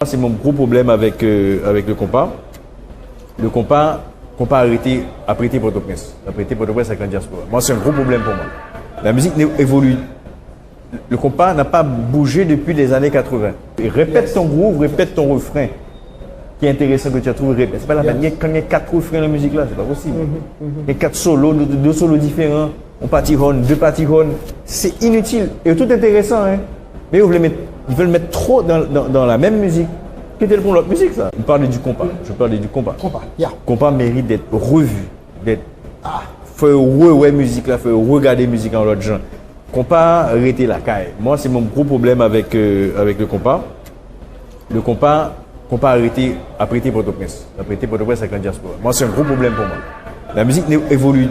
C'est mon gros problème avec le compas. Le compas a prêté Port-au-Prince. A prêté Port-au-Prince avec la diaspora. Moi, c'est un gros problème pour moi. La musique évolue. Le compas n'a pas bougé depuis les années 80. Répète ton groove, répète ton refrain. Qui est intéressant que tu as trouvé, répète. C'est pas la peine. Quand il y a 4 refrains dans la musique là, c'est pas possible. Il y a 4 solos, 2 solos différents. On partit horn, 2 parties horn. C'est inutile. Et tout intéressant, hein. Mais ils veulent mettre trop dans la même musique. Qu'est-ce pour l'autre musique, ça? Je parlais du compas. Compas mérite d'être revu. Faut ouais musique là, faut regarder musique en l'autre genre. Compas arrêter la caille. Moi, c'est mon gros problème avec le compas. Le compas a prêté Port-au-Prince. A prêté Port-au-Prince avec la diaspora. Moi, c'est un gros problème pour moi. La musique évolue.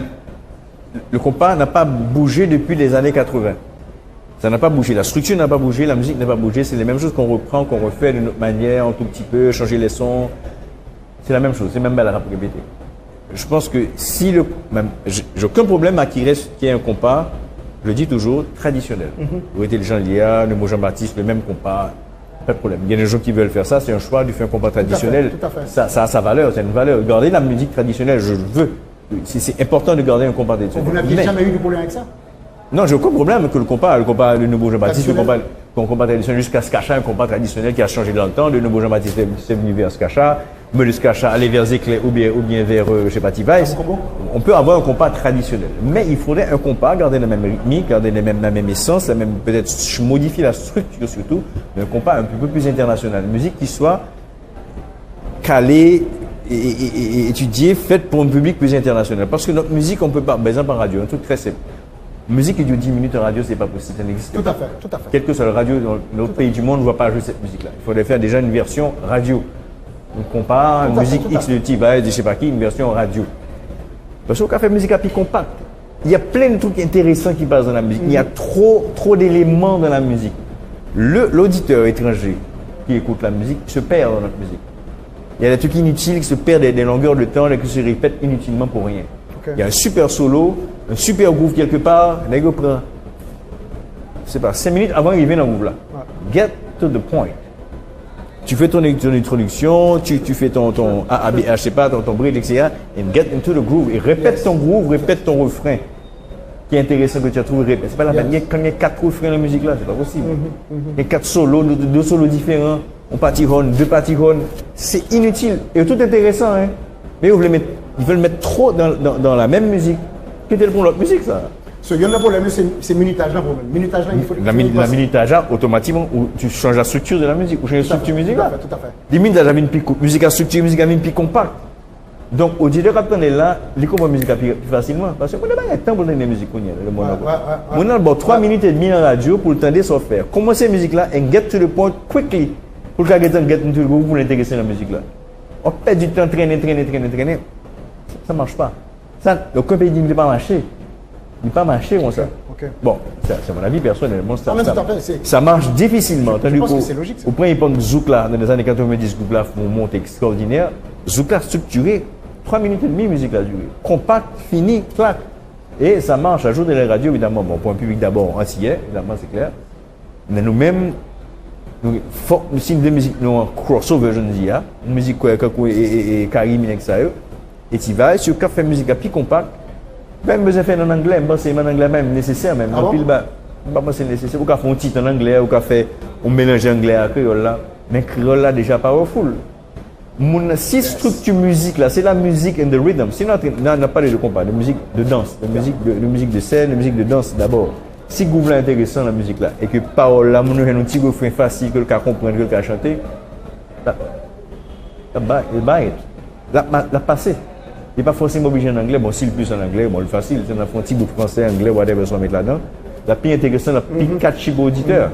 Le compas n'a pas bougé depuis les années 80. Ça n'a pas bougé, la structure n'a pas bougé, la musique n'a pas bougé, c'est les mêmes choses qu'on reprend, qu'on refait d'une autre manière, un tout petit peu, changer les sons. C'est la même chose, c'est même mal à répéter. Je pense que si j'ai aucun problème à qu'il y ait un compas, je le dis toujours, traditionnel. Vous êtes le Jean Lia, le mot Jean-Baptiste, le même compas, pas de problème. Il y a des gens qui veulent faire ça, c'est un choix de faire un compas traditionnel. Tout à fait. Ça a sa valeur, c'est une valeur. Garder la musique traditionnelle, je veux. C'est important de garder un compas traditionnel. Vous n'aviez jamais eu de problème avec ça? Non, j'ai aucun problème avec le compas, le nouveau Jean-Baptiste, le compas traditionnel jusqu'à Skacha, un compas traditionnel qui a changé dans le temps. Le nouveau Jean-Baptiste est venu vers Skacha, mais le Skacha allait vers Zéclé ou bien vers, je sais pas, T-Vice. On peut avoir un compas traditionnel. Mais il faudrait un compas, garder la même rythmique, garder la même essence, peut-être modifier la structure surtout, mais un compas un peu plus international. Une musique qui soit calée et étudiée, faite pour un public plus international. Parce que notre musique, on peut pas, par exemple en radio, un truc très simple. Musique qui dure 10 minutes en radio, c'est pas possible, ça n'existe pas. Tout à fait. Quel que soit le radio dans notre pays du monde, ne va pas jouer cette musique-là. Il faudrait faire déjà une version radio. Donc on compare une musique X de T-Vice, de je sais pas qui, une version radio. Parce qu'on fait musique à plus compacte. Il y a plein de trucs intéressants qui passent dans la musique. Il y a trop d'éléments dans la musique. L'auditeur étranger qui écoute la musique se perd dans notre musique. Il y a des trucs inutiles qui se perdent des longueurs de temps et qui se répètent inutilement pour rien. Il y a un super solo, un super groove quelque part, les gars prend, je sais pas, 5 minutes avant qu'il vienne dans le groove là. Get to the point. Tu fais ton introduction, tu fais ton ABH, je sais pas, ton bridge, etc. And get into the groove. Et répète ton groove, répète ton refrain. Qui est intéressant que tu as trouvé, répète. C'est pas la peine. Quand il y a 4 refrains dans la musique là, c'est pas possible. Il y a 4 solos, 2 solos différents. On partit horn, 2 parties horn. C'est inutile. Et tout intéressant, hein. Mais ils veulent mettre trop dans la même musique. Qu'est-ce pour l'autre musique, ça? Il y a un problème, c'est minutage là, problème. Minutage là, il faut. La minutage là, automatiquement, où tu changes la structure de la musique, ou changes la structure musicale. Tout à fait. Des minutage avec une musique à structure, musique avec une pique compacte. Donc, au dieu de on est là, il comprend la musique plus facilement. Parce que moi, je n'ai pas temps pour donner la musique. On a 3 minutes et demie dans la radio pour le temps de se faire. Commencer la musique là et get to the point quickly. Pour que get into the groove pour l'intéresser dans la musique là. On perd du temps, traîner. Ça ne marche pas. Ça, aucun pays dit qu'il ne pas marcher. Il ne pas marcher comme ça. Bon, c'est mon avis personnel. Ça marche difficilement. Je pense que c'est logique. Au point, il pense que Zouk là, dans les années 90, Zouk là, font une montée extraordinaire. Zouk là, structuré, 3 minutes et demie, musique là, durée. Compact, fini, clac. Et ça marche. À jour de la radio, évidemment, bon, pour un public d'abord antillais, évidemment, c'est clair. Mais nous-mêmes, si une musique, nous, en crossover, je dis, une musique et Karim, et tu vas sur le café musique à plus compact, même besoin de faire en anglais, c'est en anglais même nécessaire même. C'est nécessaire. Ou qu'on fait un titre en anglais, ou qu'on fait un mélange anglais à créole là, mais créole là déjà powerful. Si structure musique là, c'est la musique and the rhythm. Sinon, on n'a pas de compas, de musique de danse, de musique de scène, de musique de danse d'abord. Si vous est intéressant la musique là, et que parole là, mon un petit refrain facile que le cas comprendre, que le cas chanter, la passé. Il n'est pas forcément obligé en anglais. Bon, s'il plus en anglais, bon, le facile, c'est un petit bout français, anglais, whatever, on va mettre là-dedans. La plus intéressante, la plus catchy pour l'auditeur.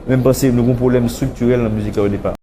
Même parce que nous avons un problème structurel dans la musique là au départ.